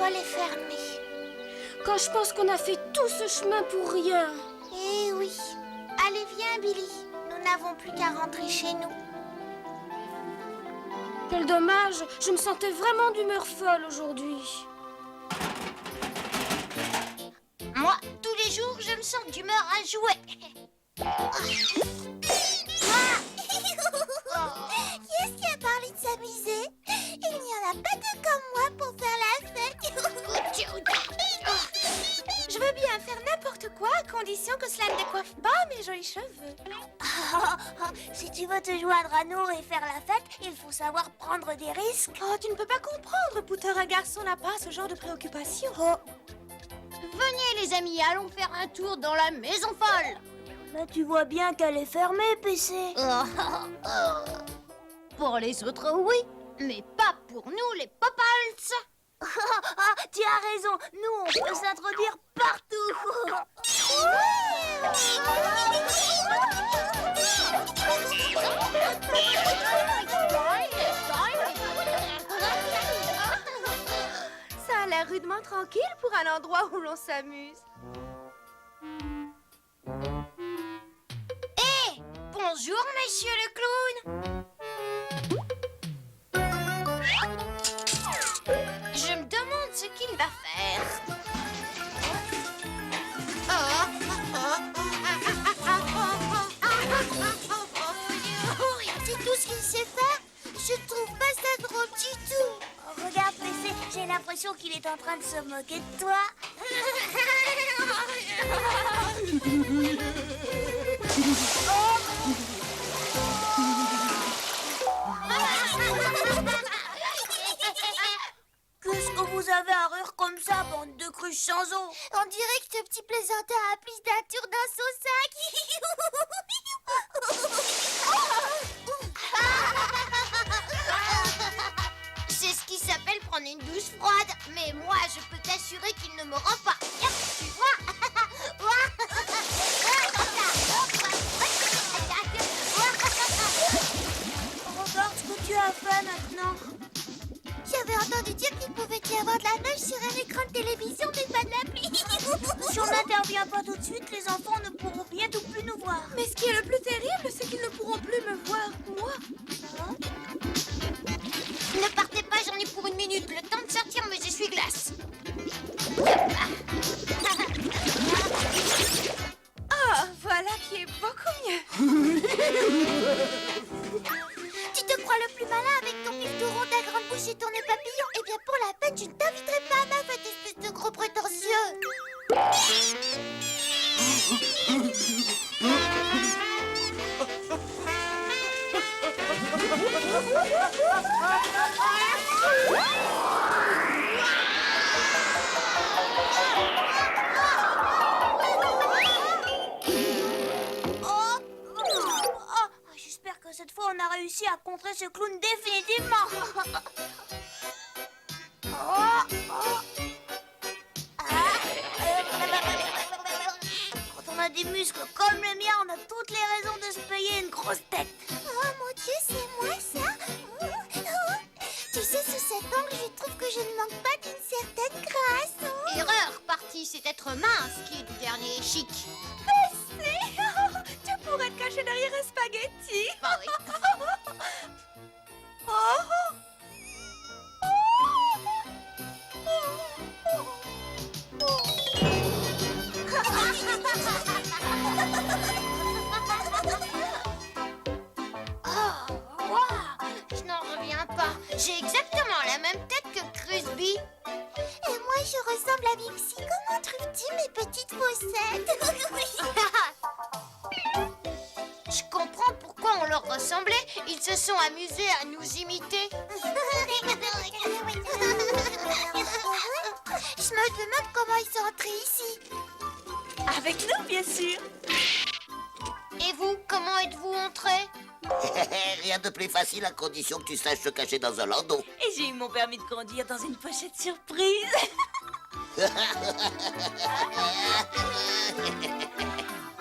dois les fermer. Quand je pense qu'on a fait tout ce chemin pour rien. Eh oui. Allez, viens, Billy. Nous n'avons plus qu'à rentrer chez nous. Quel dommage, je me sentais vraiment d'humeur folle aujourd'hui. Moi, tous les jours, je me sens d'humeur à jouer. Qui est-ce qui a parlé de s'amuser? Il n'y en a pas deux comme moi pour faire la fête. Je veux bien faire n'importe quoi à condition que cela ne décoiffe pas mes jolis cheveux. Si tu veux te joindre à nous et faire la fête, il faut savoir prendre des risques. Oh, tu ne peux pas comprendre, Pouter, un garçon n'a pas ce genre de préoccupation. Venez les amis, allons faire un tour dans la maison folle. Mais tu vois bien qu'elle est fermée, PC. Pour les autres, oui, mais pas pour nous les Popals. Tu as raison, nous on peut s'introduire partout. Ça a l'air rudement tranquille pour un endroit où l'on s'amuse. Bonjour monsieur le clown. Je me demande ce qu'il va faire. C'est tout ce qu'il sait faire. Je trouve pas ça drôle du tout. Regarde, PC, j'ai l'impression qu'il est en train de se moquer de toi. Qu'est-ce que vous avez à rire comme ça, bande de cruches sans eau? On dirait que ce petit plaisantin a plus d'un tour dans son sac. C'est ce qui s'appelle prendre une douche froide. Mais moi, je peux t'assurer qu'il ne me rend pas. Tu vois? Regarde ce que tu as fait maintenant. J'avais entendu dire qu'il pouvait y avoir de la neige sur un écran de télévision, mais pas de la pluie. Si on n'intervient pas tout de suite, les enfants ne pourront bientôt plus nous voir. Mais ce qui est le plus terrible, c'est qu'ils ne pourront plus me voir, moi. Ne partez pas, j'en ai pour une minute. Le temps de sortir mes essuie-glaces. Ah, voilà qui est beaucoup mieux. Tu te crois le plus malin avec ton pifteron, ta grande bouche et ton nez papillon? Eh bien, pour la fête, je ne t'inviterai pas à ma fête, espèce de gros prétentieux. J'espère que cette fois, on a réussi à contrer ce clown définitivement. Quand on a des muscles comme le mien, on a toutes les raisons de se payer une grosse tête. Oh mon Dieu, c'est moi ça. Tu sais, sous cet angle, je trouve que je ne manque pas d'une certaine grâce. Erreur, partie, c'est être mince qui est du dernier chic. Tu pourrais te cacher derrière un spaghetti. Bah oui. Je n'en reviens pas. J'ai exactement la même tête que Crusby. Et moi, je ressemble à Bixi. Comment trouves-tu mes petites faussettes? Je comprends pourquoi on leur ressemblait. Ils se sont amusés à nous imiter. Je me demande comment ils sont entrés ici. Avec nous, bien sûr. Et vous, comment êtes-vous entrés? Rien de plus facile à condition que tu saches te cacher dans un landau. Et j'ai eu mon permis de conduire dans une pochette surprise.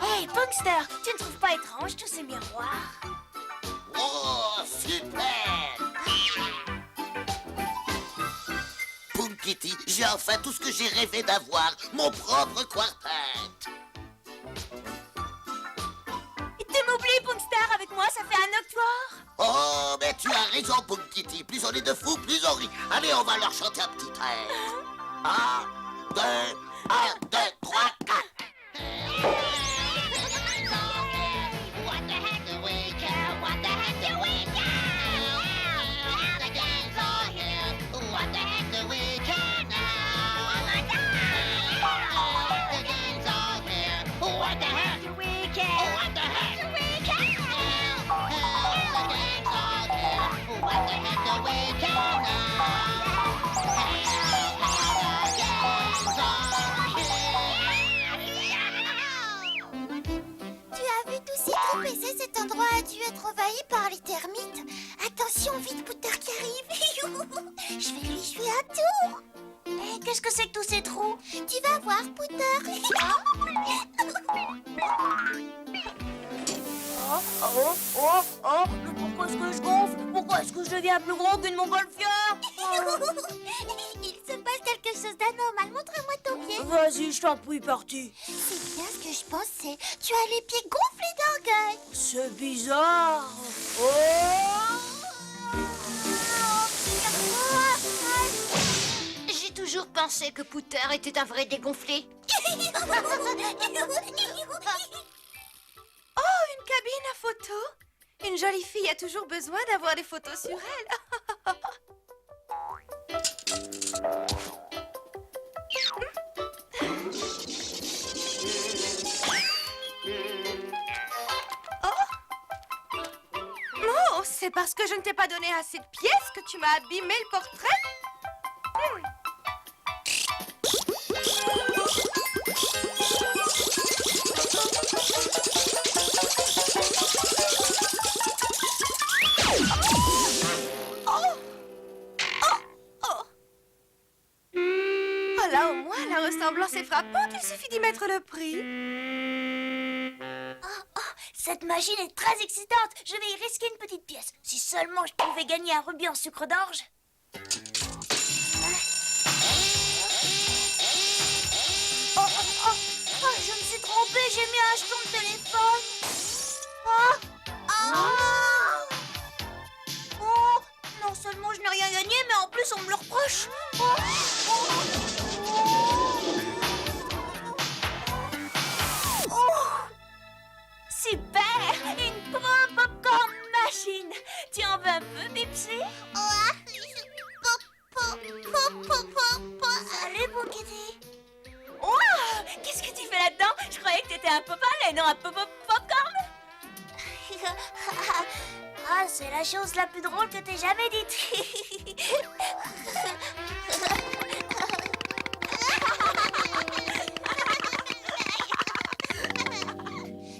Hey, Punkster, tu ne trouves pas étrange tous ces miroirs? Oh, super! Punk Kitty, J'ai enfin tout ce que j'ai rêvé d'avoir, mon propre quartet. Tu m'oublies, Punkstar, avec moi, ça fait un octoire. Oh, mais tu as raison, Punktiti. Plus on est de fous, plus on rit. Allez, on va leur chanter un petit air. 1, 2, 3, 4. What the heck do we care? What the heck do we care? The games are here. What the heck do we care now? Oh my God! The games are here. What the heck do we care? What the heck do we care? The games are here. What the heck do we care now? Tu as vu tous ces troupes et cet endroit a dû être envahi par les termites. Attention, vite, Pouter qui arrive. Je vais lui jouer un tour. Qu'est-ce que c'est que tous ces trous? Tu vas voir, Pouter. Mais pourquoi est-ce que je gonfle? Pourquoi est-ce que je deviens plus gros qu'une montgolfière? Il se passe quelque chose d'anormal. Montre-moi ton pied. Vas-y, je t'en prie, parti. C'est bien ce que je pensais. Tu as les pieds gonflés d'orgueil. C'est bizarre. J'ai toujours pensé que Pouter était un vrai dégonflé. Oh, une cabine à photos. Une jolie fille a toujours besoin d'avoir des photos sur elle. Oh, c'est parce que je ne t'ai pas donné assez de pièces que tu m'as abîmé le portrait? Oh là, au moins, la ressemblance est frappante. Il suffit d'y mettre le prix. Cette machine est très excitante. Je vais y risquer une petite pièce. Si seulement je pouvais gagner un rubis en sucre d'orge. Je me suis trompée. J'ai mis un jeton de téléphone. Non seulement je n'ai rien gagné, mais en plus on me le reproche. Super! Une pro popcorn machine. Tu en veux un peu, Pipsy? Salut, mon kitty. Wow! Qu'est-ce que tu fais là-dedans? Je croyais que t'étais un popal et non un popcorn. Ah, c'est la chose la plus drôle que t'aies jamais dite.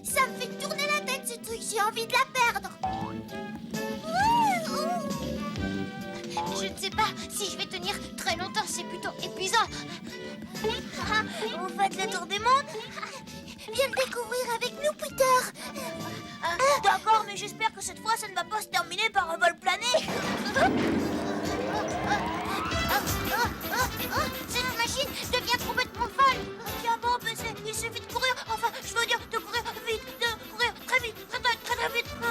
Ça me fait tourner la tête, ce truc. J'ai envie de la perdre. Je ne sais pas si je vais tenir très longtemps, c'est plutôt épuisant. Vous faites le tour du monde? Viens le découvrir avec nous, Pouter. D'accord, mais j'espère que cette fois, ça ne va pas se terminer par un vol plané. Cette machine devient complètement folle. Tiens bon, mais il suffit de courir. Enfin, je veux dire de courir vite, de courir très vite, très vite. Oh,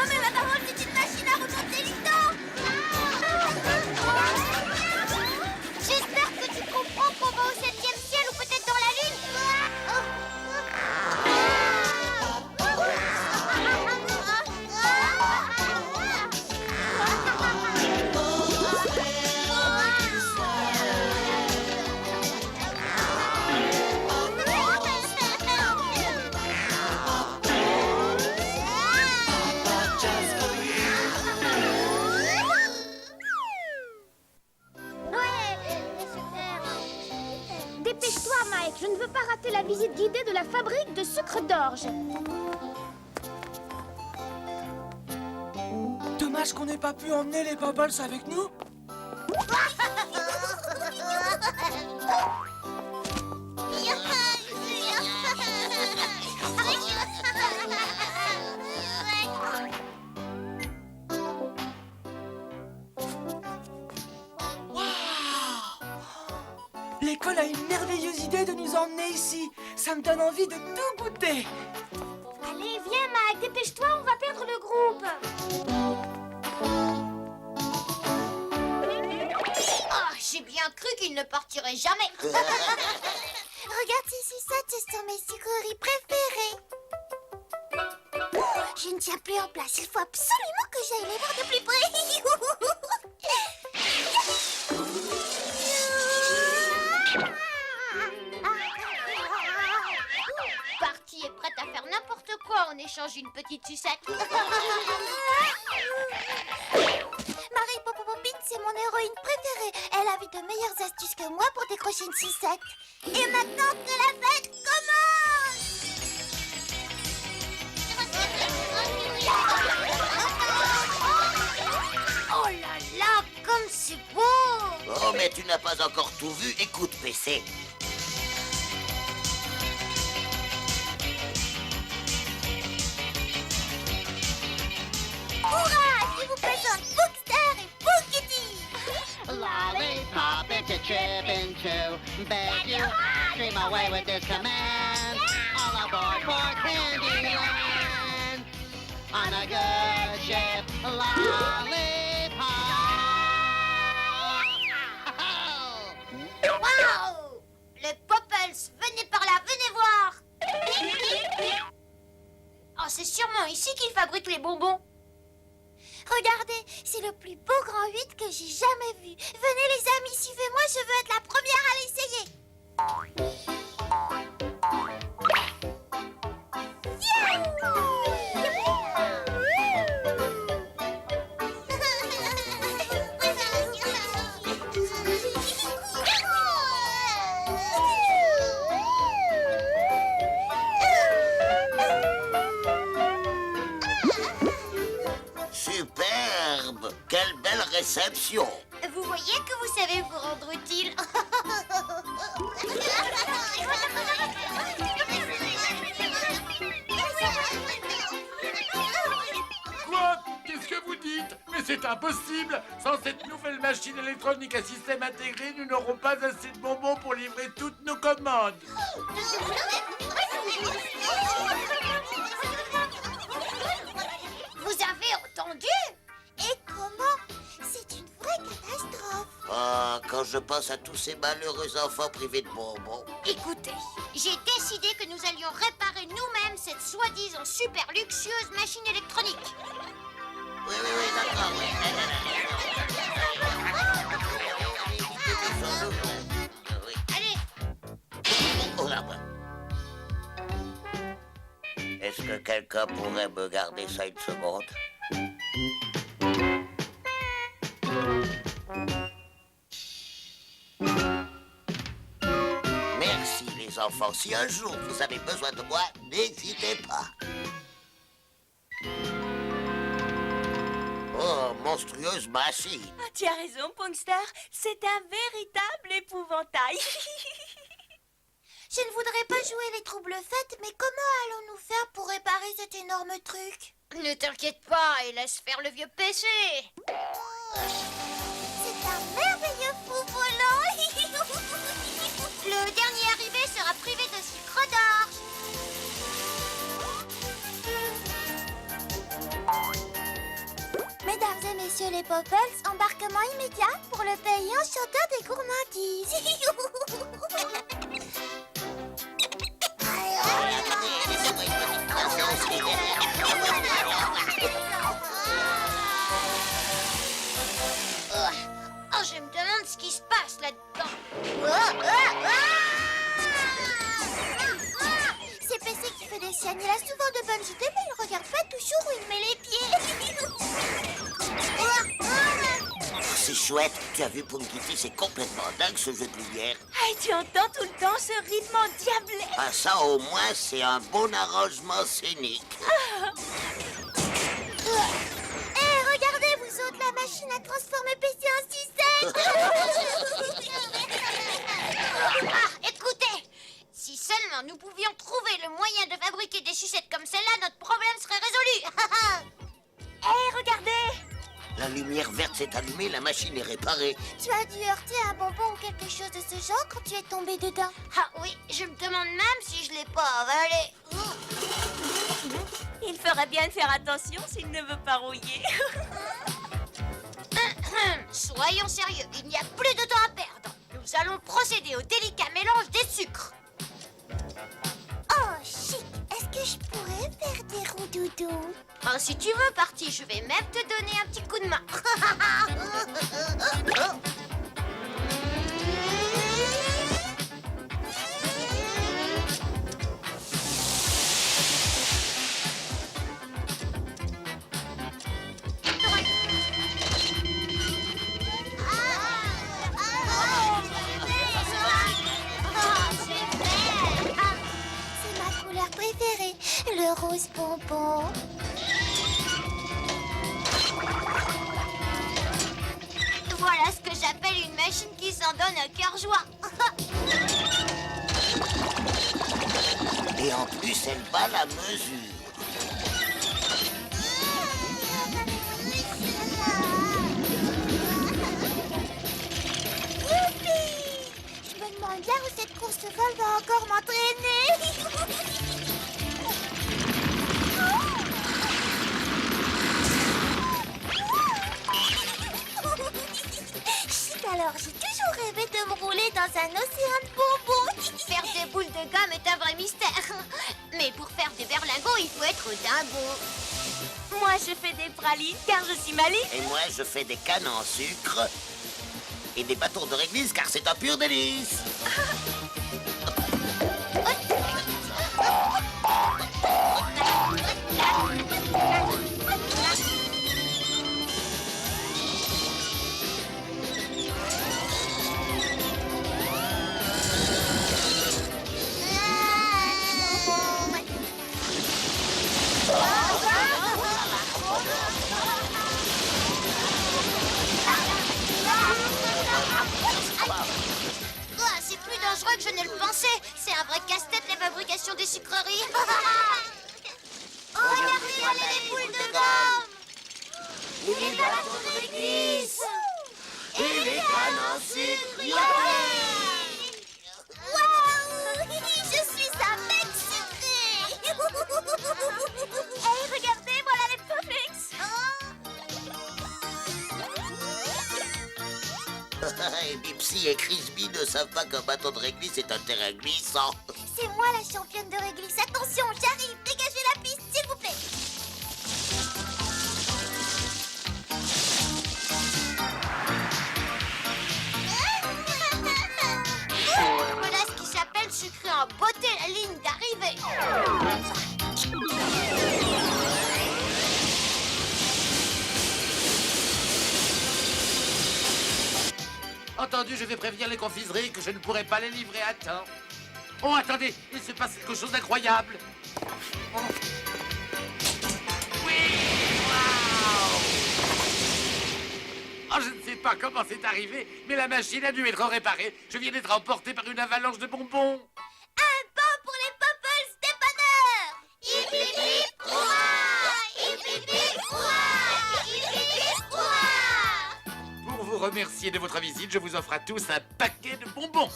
mais ma parole, c'est une machine à remonter les temps. J'espère que tu comprends qu'on va au 7e ciel ou peut-être dans la lune. Dépêche-toi, Mike, je ne veux pas rater la visite guidée de la fabrique de sucre d'orge. Dommage qu'on n'ait pas pu emmener les Bubbles avec nous. a une merveilleuse idée de nous emmener ici. Ça me donne envie de tout goûter. Allez, viens, Mike, dépêche-toi, on va perdre le groupe. Oh, j'ai bien cru qu'il ne partirait jamais. Regarde ces sucettes, ce sont mes sucreries préférées. Je ne tiens plus en place, il faut absolument que j'aille les voir de plus près. Party est prête à faire n'importe quoi en échange d'une petite sucette. Marie Popopopine, c'est mon héroïne préférée. Elle a vu de meilleures astuces que moi pour décrocher une sucette. Et maintenant que la fête commence! Oh là là, comme c'est beau! Oh, mais tu n'as pas encore tout vu. Écoute, PC. Hurrah! Je vous présente Bookster et Bookity! Lollipop into trip into bed you dream away with this command. All aboard for Candyland on a good ship, Lollipop. Waouh! Les Popples, venez par là, venez voir. Oh, c'est sûrement ici qu'ils fabriquent les bonbons. Regardez, c'est le plus beau grand 8 que j'ai jamais vu. Venez les amis, suivez-moi, je veux être la première à l'essayer. Superbe. Quelle belle réception. Vous voyez que vous savez vous rendre utile. Quoi? Qu'est-ce que vous dites? Mais c'est impossible! Sans cette nouvelle machine électronique à système intégré, nous n'aurons pas assez de bonbons pour livrer toutes nos commandes. Vous avez entendu? Et comment? C'est une vraie catastrophe. Ah, quand je pense à tous ces malheureux enfants privés de bonbons. Écoutez, j'ai décidé que nous allions réparer nous-mêmes cette soi-disant super luxueuse machine électronique. Oui, d'accord, oui. Oui. Allez, Oh là, ouais. Est-ce que quelqu'un pourrait me garder ça une seconde? Merci les enfants. Si un jour vous avez besoin de moi, n'hésitez pas. Oh, monstrueuse machine. Ah, tu as raison, Punkstar. C'est un véritable épouvantail. Je ne voudrais pas jouer les troubles fêtes, mais comment allons-nous faire pour réparer cet énorme truc? ne t'inquiète pas et laisse faire le vieux PC. C'est un merveilleux fou volant. Le dernier arrivé sera privé de sucre d'orge. Mesdames et messieurs les Popples, embarquement immédiat pour le pays enchanteur des gourmandises. Oh, je me demande ce qui se passe là-dedans. C'est PC qui fait des siennes. Il a souvent de bonnes idées, mais il regarde pas toujours où il met les pieds. C'est chouette. Tu as vu, Punkity, c'est complètement dingue ce jeu de lumière. Ah, tu entends tout le temps ce rythme endiablé. Ah, ça, au moins, c'est un bon arrangement scénique. Regardez, vous autres, la machine a transformé PC en sucette. Ah, écoutez, si seulement nous pouvions trouver le moyen de fabriquer des sucettes comme celle-là, notre problème serait résolu. Hé, regardez. La lumière verte s'est allumée, la machine est réparée. Tu as dû heurter un bonbon ou quelque chose de ce genre quand tu es tombé dedans. Ah oui, je me demande même si je l'ai pas avalé. Il ferait bien de faire attention s'il ne veut pas rouiller. Soyons sérieux, il n'y a plus de temps à perdre. Nous allons procéder au délicat mélange des sucres. Oh, chic. Est-ce que je pourrais faire des roudoudous? Ben, si tu veux, Party, je vais même te donner un petit coup de main. C'est ma couleur préférée, le rose bonbon. Voilà ce que j'appelle une machine qui s'en donne à cœur joie. Et en plus, elle bat la mesure. Youpi! Je me demande bien où cette course folle va encore m'entraîner. Chic, alors j'ai toujours rêvé de me rouler dans un océan de bonbons. Faire des boules de gomme est un vrai mystère. Mais pour faire des berlingots, il faut être dingo. Moi, je fais des pralines car je suis maligne. Et moi, je fais des cannes en sucre et des bâtons de réglisse car c'est un pur délice. Ah, c'est plus dangereux que je ne le pensais. C'est un vrai casse-tête, la fabrication des sucreries. Oh, regardez, les boules de gomme. Les bâtons de réglisse et les cannes en sucre. Waouh! Je suis un mec sucré. Hey, regardez, voilà les Puffix. Et Bipsy et Crispy ne savent pas qu'un bâton de réglisse est un terrain glissant. C'est moi la championne de réglisse. Attention, j'arrive. Dégagez la piste, s'il vous plaît. Voilà ce qui s'appelle sucrer en beauté la ligne d'arrivée. Entendu, je vais prévenir les confiseries que je ne pourrai pas les livrer à temps. Oh, attendez, il se passe quelque chose d'incroyable. Oh. Oui! Waouh! Oh, je ne sais pas comment c'est arrivé, mais la machine a dû être réparée. Je viens d'être emporté par une avalanche de bonbons. Un bon pour les Popples dépanneurs. Hip hip hip, hurrah! Hip hip hip, hurrah! Hip hip hip, hurrah! Pour vous remercier de votre visite, je vous offre à tous un paquet de bonbons.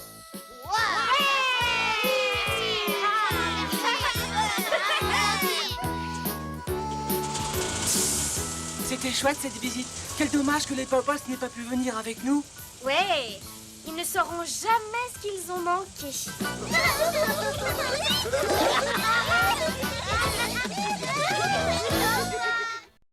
C'était chouette cette visite. Quel dommage que les Popples n'aient pas pu venir avec nous. Ouais, ils ne sauront jamais ce qu'ils ont manqué.